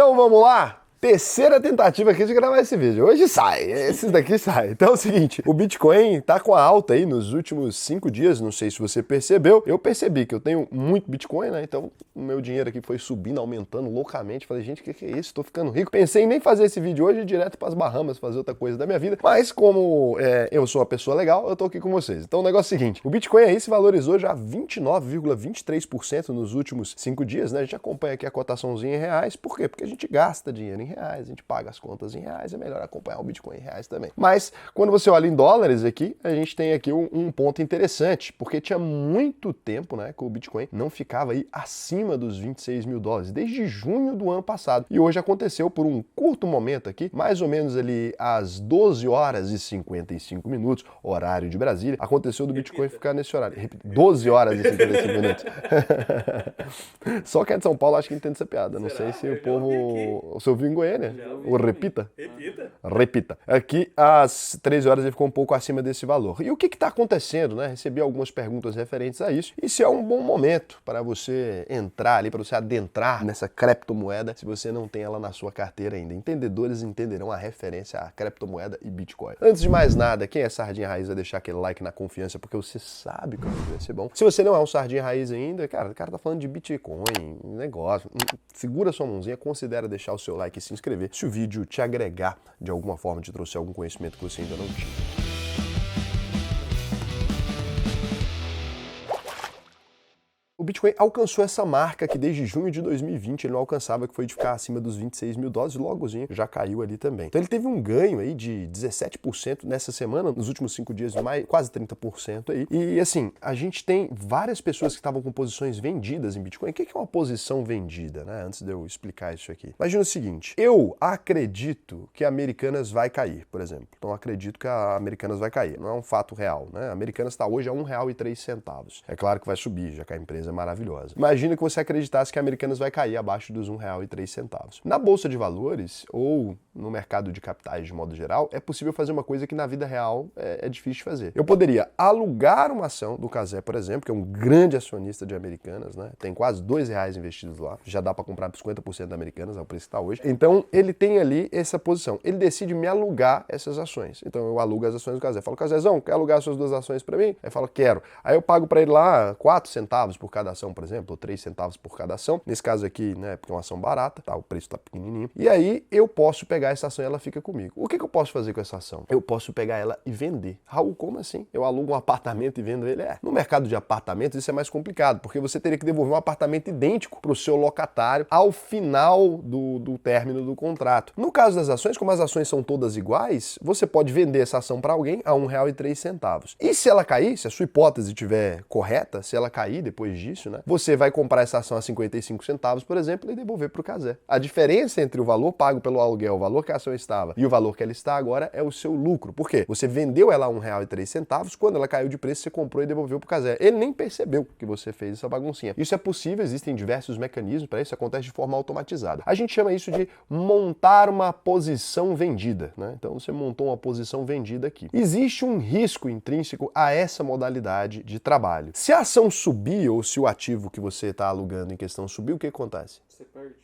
Então vamos lá? Terceira tentativa aqui de gravar esse vídeo. Hoje sai, esses daqui saem. Então é o seguinte, o Bitcoin tá com a alta aí nos últimos 5 dias, não sei se você percebeu. Eu percebi que eu tenho muito Bitcoin, né? Então o meu dinheiro aqui foi subindo, aumentando loucamente. Falei, gente, o que é isso? Tô ficando rico. Pensei em nem fazer esse vídeo hoje, direto pras Bahamas, fazer outra coisa da minha vida. Mas como eu sou uma pessoa legal, eu tô aqui com vocês. Então o negócio é o seguinte, o Bitcoin aí se valorizou já 29,23% nos últimos 5 dias, né? A gente acompanha aqui a cotaçãozinha em reais. Por quê? Porque a gente gasta dinheiro em reais, a gente paga as contas em reais, é melhor acompanhar o Bitcoin em reais também. Mas quando você olha em dólares aqui, a gente tem aqui um ponto interessante, porque tinha muito tempo, né, que o Bitcoin não ficava aí acima dos 26 mil dólares, desde junho do ano passado. E hoje aconteceu por um curto momento aqui, mais ou menos ali às 12 horas e 55 minutos, horário de Brasília, aconteceu do Bitcoin ficar nesse horário. 12 horas e 55 minutos. Só que é de São Paulo, acho que entende essa piada. Não sei se o povo... Você ouviu em Goiânia? O repita? Repita. Aqui, às 13 horas, ele ficou um pouco acima desse valor. E o que está acontecendo, né? Recebi algumas perguntas referentes a isso. E se é um bom momento para você entrar ali, para você adentrar nessa criptomoeda, se você não tem ela na sua carteira ainda. Entendedores entenderão a referência à criptomoeda e Bitcoin. Antes de mais nada, quem é Sardinha Raiz vai deixar aquele like na confiança, porque você sabe que vai ser bom. Se você não é um Sardinha Raiz ainda, cara, o cara tá falando de Bitcoin, negócio. Segura sua mãozinha, considera deixar o seu like e se inscrever se o vídeo te agregar de alguma forma, te trouxe algum conhecimento que você ainda não tinha. O Bitcoin alcançou essa marca que desde junho de 2020 ele não alcançava, que foi de ficar acima dos 26 mil dólares, logozinho já caiu ali também. Então ele teve um ganho aí de 17% nessa semana, nos últimos 5 dias, quase 30% aí. E assim, a gente tem várias pessoas que estavam com posições vendidas em Bitcoin. O que é uma posição vendida, né? Antes de eu explicar isso aqui. Imagina o seguinte, eu acredito que a Americanas vai cair, por exemplo. Então acredito que a Americanas vai cair, não é um fato real, né? A Americanas está hoje a R$1,03. É claro que vai subir, já que a empresa maravilhosa. Imagina que você acreditasse que a Americanas vai cair abaixo dos R$1,03. Na Bolsa de Valores, ou no mercado de capitais de modo geral, é possível fazer uma coisa que na vida real é difícil de fazer. Eu poderia alugar uma ação do Cazé, por exemplo, que é um grande acionista de Americanas, né? Tem quase R$2 investidos lá, já dá para comprar por 50% da Americanas, é o preço que está hoje. Então, ele tem ali essa posição. Ele decide me alugar essas ações. Então, eu alugo as ações do Cazé. Falo, Cazézão, quer alugar suas 2 ações para mim? Aí fala, quero. Aí eu pago para ele lá 4 centavos por cada ação, por exemplo, ou 3 centavos por cada ação. Nesse caso aqui, né, porque é uma ação barata, tá? O preço tá pequenininho. E aí eu posso pegar essa ação e ela fica comigo. O que eu posso fazer com essa ação? Eu posso pegar ela e vender. Raul, como assim? Eu alugo um apartamento e vendo ele? No mercado de apartamentos isso é mais complicado, porque você teria que devolver um apartamento idêntico para o seu locatário ao final do término do contrato. No caso das ações, como as ações são todas iguais, você pode vender essa ação para alguém a R$1,03. E se ela cair, se a sua hipótese estiver correta, se ela cair depois disso, né, você vai comprar essa ação a 55 centavos, por exemplo, e devolver para o Cazé. A diferença entre o valor pago pelo aluguel, o valor que a ação estava e o valor que ela está agora é o seu lucro. Por quê? Você vendeu ela a R$1,03, quando ela caiu de preço, você comprou e devolveu para o Cazé. Ele nem percebeu que você fez essa baguncinha. Isso é possível, existem diversos mecanismos para isso, acontece de forma automatizada. A gente chama isso de montar uma posição vendida, né? Então você montou uma posição vendida aqui. Existe um risco intrínseco a essa modalidade de trabalho. Se a ação subir ou se o ativo que você está alugando em questão subir, o que acontece? Você perde.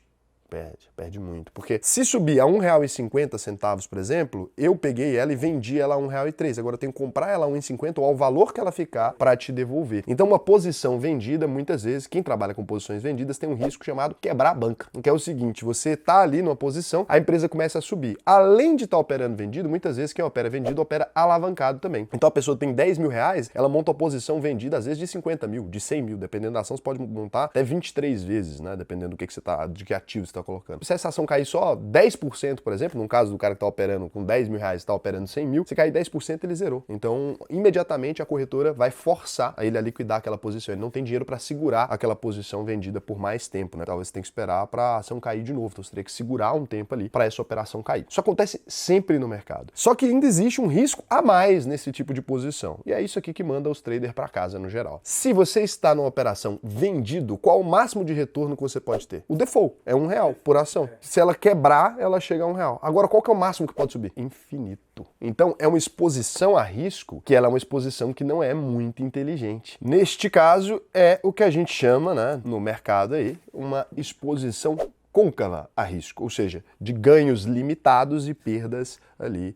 Perde muito. Porque se subir a R$1,50, por exemplo, eu peguei ela e vendi ela a R$1,03. Agora eu tenho que comprar ela a R$1,50 ou ao valor que ela ficar para te devolver. Então uma posição vendida, muitas vezes, quem trabalha com posições vendidas tem um risco chamado quebrar a banca. Que é o seguinte, você está ali numa posição, a empresa começa a subir. Além de estar operando vendido, muitas vezes quem opera vendido opera alavancado também. Então a pessoa tem R$10 mil, ela monta uma posição vendida às vezes de 50 mil, de 100 mil, dependendo da ação, você pode montar até 23 vezes, né? Dependendo do que você tá, de que ativo você está colocando. Se essa ação cair só 10%, por exemplo, no caso do cara que está operando com R$10 mil, está operando 100 mil, se cair 10%, ele zerou. Então, imediatamente a corretora vai forçar a ele a liquidar aquela posição. Ele não tem dinheiro para segurar aquela posição vendida por mais tempo, né? Talvez você tenha que esperar para a ação cair de novo. Então, você teria que segurar um tempo ali para essa operação cair. Isso acontece sempre no mercado. Só que ainda existe um risco a mais nesse tipo de posição. E é isso aqui que manda os traders para casa no geral. Se você está numa operação vendido, qual o máximo de retorno que você pode ter? O default é R$1 por ação. Se ela quebrar, ela chega a R$1. Agora, qual que é o máximo que pode subir? Infinito. Então, é uma exposição a risco que ela é uma exposição que não é muito inteligente. Neste caso, é o que a gente chama, né, no mercado aí, uma exposição côncava a risco, ou seja, de ganhos limitados e perdas ali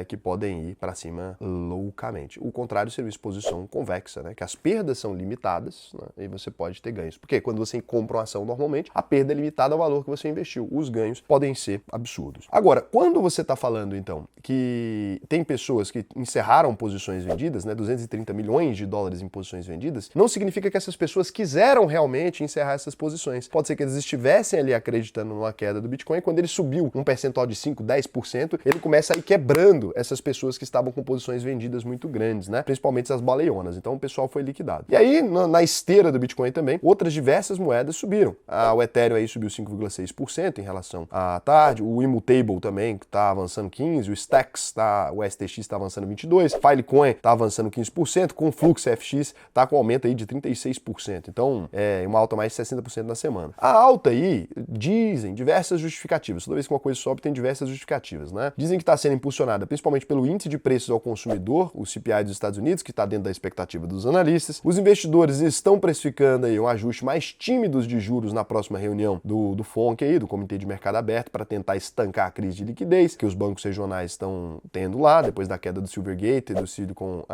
que podem ir para cima loucamente. O contrário seria uma exposição convexa, né? Que as perdas são limitadas, né? E você pode ter ganhos. Porque quando você compra uma ação normalmente, a perda é limitada ao valor que você investiu. Os ganhos podem ser absurdos. Agora, quando você está falando, então, que tem pessoas que encerraram posições vendidas, né? 230 milhões de dólares em posições vendidas, não significa que essas pessoas quiseram realmente encerrar essas posições. Pode ser que eles estivessem ali acreditando numa queda do Bitcoin, quando ele subiu um percentual de 5, 10%, ele começa a ir quebrando essas pessoas que estavam com posições vendidas muito grandes, né? Principalmente as baleionas. Então o pessoal foi liquidado. E aí, na esteira do Bitcoin também, outras diversas moedas subiram. O Ethereum aí subiu 5,6% em relação à tarde, o Immutable também está avançando 15%, o Stacks, o STX está avançando 22%, Filecoin está avançando 15%, Conflux FX está com aumento aí de 36%. Então, uma alta mais de 60% na semana. A alta aí, dizem diversas justificativas. Toda vez que uma coisa sobe, tem diversas justificativas, né? Dizem que está sendo impulsionada principalmente pelo índice de preços ao consumidor, o CPI dos Estados Unidos, que está dentro da expectativa dos analistas. Os investidores estão precificando aí um ajuste mais tímido de juros na próxima reunião do FONC aí, do Comitê de Mercado Aberto, para tentar estancar a crise de liquidez que os bancos regionais estão tendo lá, depois da queda do Silvergate, do Silicon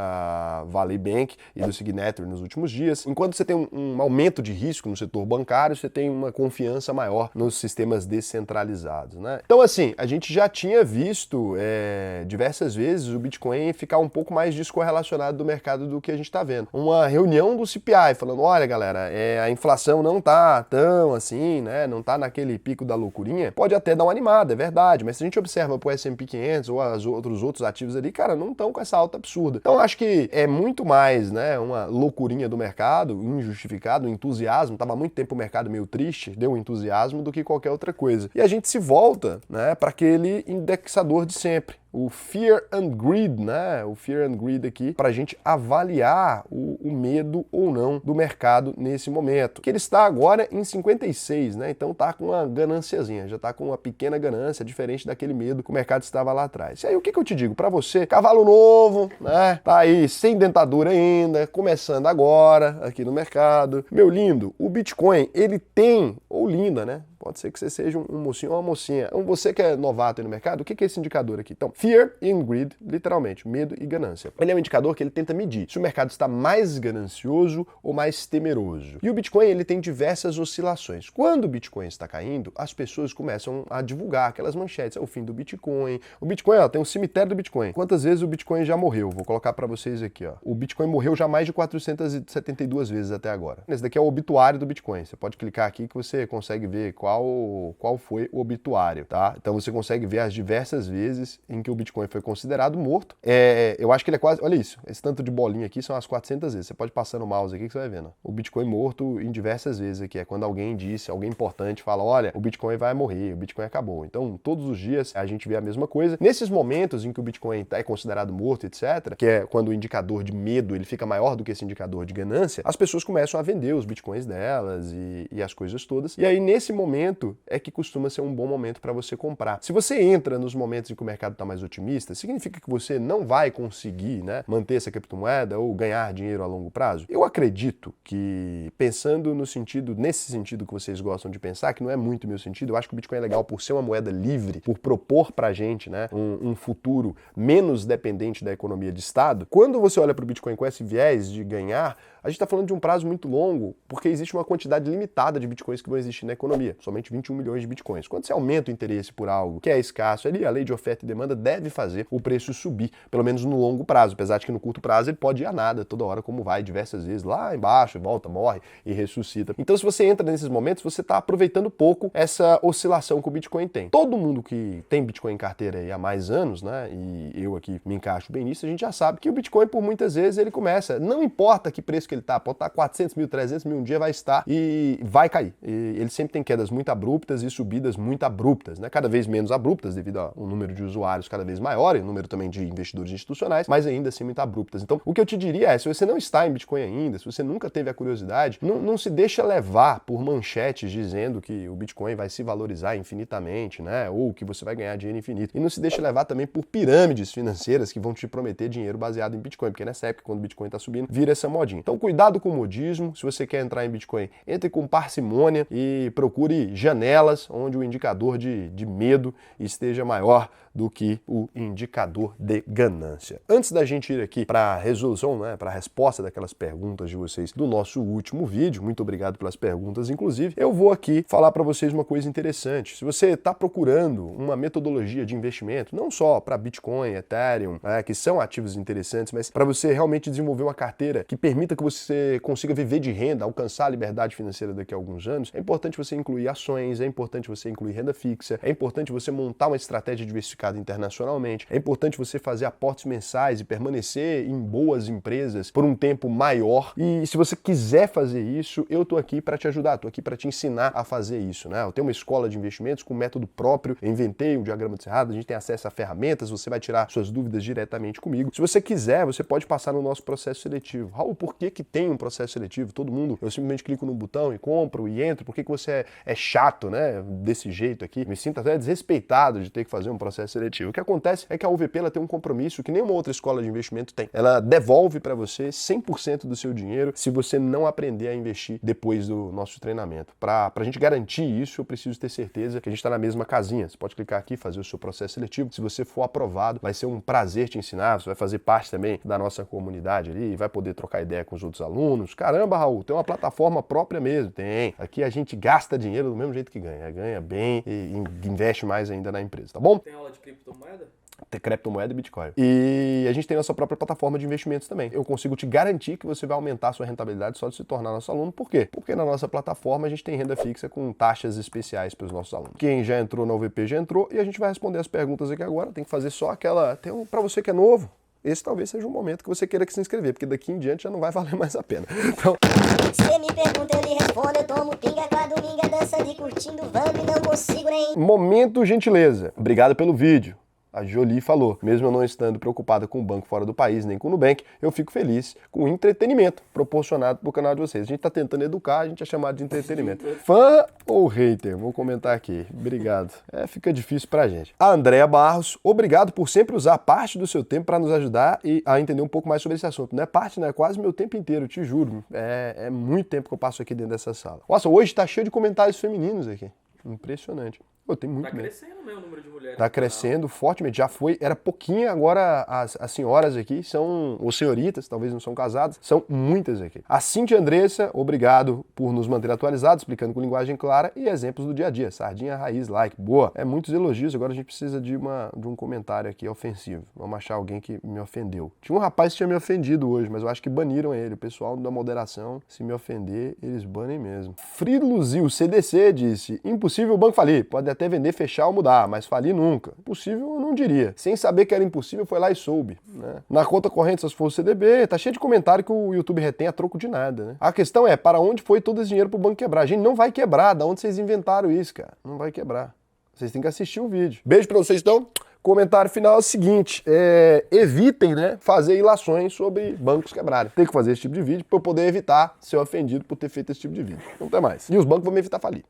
Valley Bank e do Signature nos últimos dias. Enquanto você tem um aumento de risco no setor bancário, você tem uma confiança maior nos sistemas descentralizados, né? Então, assim, a gente já tinha visto diversas vezes o Bitcoin ficar um pouco mais descorrelacionado do mercado do que a gente está vendo. Uma reunião do CPI falando, olha galera, a inflação não tá tão assim, né? Não tá naquele pico da loucurinha. Pode até dar uma animada, é verdade, mas se a gente observa pro S&P 500 ou outros ativos ali, cara, não estão com essa alta absurda. Então acho que é muito mais, né, uma loucurinha do mercado, injustificado, um entusiasmo. Tava há muito tempo o mercado meio triste, deu um entusiasmo do que qualquer outra coisa. E a gente se volta, né, para aquele indexador de sempre. O Fear and Greed, né? O Fear and Greed aqui, para a gente avaliar o medo ou não do mercado nesse momento. Que ele está agora em 56, né? Então tá com uma gananciazinha, já tá com uma pequena ganância, diferente daquele medo que o mercado estava lá atrás. E aí o que eu te digo? Para você, cavalo novo, né? Tá aí sem dentadura ainda, começando agora aqui no mercado. Meu lindo, o Bitcoin, ele tem, ou linda, né? Pode ser que você seja um mocinho ou uma mocinha. Então, você que é novato aí no mercado, o que é esse indicador aqui? Então, Fear and Greed, literalmente, medo e ganância. Ele é um indicador que ele tenta medir se o mercado está mais ganancioso ou mais temeroso. E o Bitcoin, ele tem diversas oscilações. Quando o Bitcoin está caindo, as pessoas começam a divulgar aquelas manchetes. É o fim do Bitcoin. O Bitcoin, ó, tem um cemitério do Bitcoin. Quantas vezes o Bitcoin já morreu? Vou colocar para vocês aqui, ó. O Bitcoin morreu já mais de 472 vezes até agora. Esse daqui é o obituário do Bitcoin. Você pode clicar aqui que você consegue ver qual foi o obituário, tá? Então você consegue ver as diversas vezes em que o Bitcoin foi considerado morto. Eu acho que ele é quase, olha isso, esse tanto de bolinha aqui são as 400 vezes. Você pode passar no mouse aqui que você vai vendo. O Bitcoin morto em diversas vezes aqui. É quando alguém importante fala, olha, o Bitcoin vai morrer, o Bitcoin acabou. Então todos os dias a gente vê a mesma coisa. Nesses momentos em que o Bitcoin é considerado morto, etc., que é quando o indicador de medo ele fica maior do que esse indicador de ganância, as pessoas começam a vender os Bitcoins delas e as coisas todas. E aí nesse momento é que costuma ser um bom momento para você comprar. Se você entra nos momentos em que o mercado está mais otimista, significa que você não vai conseguir, né, manter essa criptomoeda ou ganhar dinheiro a longo prazo? Eu acredito que, pensando nesse sentido que vocês gostam de pensar, que não é muito meu sentido, eu acho que o Bitcoin é legal por ser uma moeda livre, por propor pra gente, né, um futuro menos dependente da economia de Estado. Quando você olha para o Bitcoin com esse viés de ganhar, a gente está falando de um prazo muito longo, porque existe uma quantidade limitada de bitcoins que vão existir na economia, somente 21 milhões de bitcoins. Quando você aumenta o interesse por algo que é escasso, ali a lei de oferta e demanda deve fazer o preço subir, pelo menos no longo prazo, apesar de que no curto prazo ele pode ir a nada, toda hora como vai, diversas vezes, lá embaixo, volta, morre e ressuscita. Então se você entra nesses momentos, você está aproveitando pouco essa oscilação que o Bitcoin tem. Todo mundo que tem Bitcoin em carteira aí há mais anos, né, e eu aqui me encaixo bem nisso, a gente já sabe que o Bitcoin por muitas vezes ele começa, não importa que preço que ele tá, pode estar 400 mil, 300 mil, um dia vai estar e vai cair. E ele sempre tem quedas muito abruptas e subidas muito abruptas, né? Cada vez menos abruptas devido ao número de usuários cada vez maior e o número também de investidores institucionais, mas ainda assim muito abruptas. Então, o que eu te diria é, se você não está em Bitcoin ainda, se você nunca teve a curiosidade, não se deixa levar por manchetes dizendo que o Bitcoin vai se valorizar infinitamente, né? Ou que você vai ganhar dinheiro infinito. E não se deixa levar também por pirâmides financeiras que vão te prometer dinheiro baseado em Bitcoin, porque nessa época, quando o Bitcoin está subindo, vira essa modinha. Então, cuidado com o modismo. Se você quer entrar em Bitcoin, entre com parcimônia e procure aí janelas onde o indicador de medo esteja maior do que o indicador de ganância. Antes da gente ir aqui para a resolução, né, para a resposta daquelas perguntas de vocês do nosso último vídeo, muito obrigado pelas perguntas, inclusive, eu vou aqui falar para vocês uma coisa interessante. Se você está procurando uma metodologia de investimento, não só para Bitcoin, Ethereum, que são ativos interessantes, mas para você realmente desenvolver uma carteira que permita que você consiga viver de renda, alcançar a liberdade financeira daqui a alguns anos, é importante você incluir ações, é importante você incluir renda fixa, é importante você montar uma estratégia diversificada internacionalmente, é importante você fazer aportes mensais e permanecer em boas empresas por um tempo maior. E se você quiser fazer isso, eu tô aqui para te ajudar, tô aqui para te ensinar a fazer isso, né? Eu tenho uma escola de investimentos com método próprio, eu inventei o diagrama de Cerrado, a gente tem acesso a ferramentas, você vai tirar suas dúvidas diretamente comigo. Se você quiser, você pode passar no nosso processo seletivo. Raul, por que que tem um processo seletivo? Todo mundo, eu simplesmente clico no botão e compro e entro. Por que que você é chato, né? Desse jeito aqui. Me sinto até desrespeitado de ter que fazer um processo seletivo. O que acontece é que a UVP ela tem um compromisso que nenhuma outra escola de investimento tem. Ela devolve para você 100% do seu dinheiro se você não aprender a investir depois do nosso treinamento. Para a gente garantir isso, eu preciso ter certeza que a gente está na mesma casinha. Você pode clicar aqui, fazer o seu processo seletivo. Se você for aprovado, vai ser um prazer te ensinar. Você vai fazer parte também da nossa comunidade ali, vai poder trocar ideia com os outros alunos. Caramba, Raul, tem uma plataforma própria mesmo. Tem. Aqui a gente gasta dinheiro do mesmo jeito que ganha. Ganha bem e investe mais ainda na empresa, tá bom? Tem aula de criptomoeda? Criptomoeda e Bitcoin. E a gente tem nossa própria plataforma de investimentos também. Eu consigo te garantir que você vai aumentar a sua rentabilidade só de se tornar nosso aluno. Por quê? Porque na nossa plataforma a gente tem renda fixa com taxas especiais para os nossos alunos. Quem já entrou na UVP já entrou e a gente vai responder as perguntas aqui agora. Tem que fazer só aquela... Para você que é novo, esse talvez seja um momento que você queira que se inscrever, porque daqui em diante já não vai valer mais a pena. Então... Você me pergunta, eu lhe respondo, eu tomo pinga com a dominga, dançando e curtindo, vamos e não consigo nem... Momento gentileza. Obrigado pelo vídeo. A Jolie falou, mesmo eu não estando preocupada com o banco fora do país, nem com o Nubank, eu fico feliz com o entretenimento proporcionado pro canal de vocês. A gente tá tentando educar, a gente é chamado de entretenimento. Fã ou hater? Vou comentar aqui. Obrigado. Fica difícil pra gente. A Andréa Barros, obrigado por sempre usar parte do seu tempo para nos ajudar e a entender um pouco mais sobre esse assunto. Não é parte, né? É quase meu tempo inteiro, te juro. É muito tempo que eu passo aqui dentro dessa sala. Nossa, hoje tá cheio de comentários femininos aqui. Impressionante. Pô, tem muito Tá mesmo. crescendo, né, o número de mulheres. Tá crescendo fortemente, já foi, era pouquinho, agora as senhoras aqui são, ou senhoritas, talvez não são casadas, são muitas aqui. A Cintia Andressa, obrigado por nos manter atualizados, explicando com linguagem clara e exemplos do dia a dia. Sardinha, raiz, like, boa. Muitos elogios, agora a gente precisa de um comentário aqui ofensivo. Vamos achar alguém que me ofendeu. Tinha um rapaz que tinha me ofendido hoje, mas eu acho que baniram ele. O pessoal da moderação, se me ofender, eles banem mesmo. Fridluzil CDC disse, impossível o banco falir, pode até vender, fechar ou mudar, mas falir nunca. Impossível eu não diria. Sem saber que era impossível, foi lá e soube. Né? Na conta corrente, se fosse o CDB, tá cheio de comentário que o YouTube retém a troco de nada. Né? A questão é, para onde foi todo esse dinheiro pro banco quebrar? A gente não vai quebrar. Da onde vocês inventaram isso, cara? Não vai quebrar. Vocês têm que assistir o vídeo. Beijo pra vocês, então. Comentário final é o seguinte, evitem, né, fazer ilações sobre bancos quebrarem. Tem que fazer esse tipo de vídeo para eu poder evitar ser ofendido por ter feito esse tipo de vídeo. Não tem mais. E os bancos vão me evitar falir.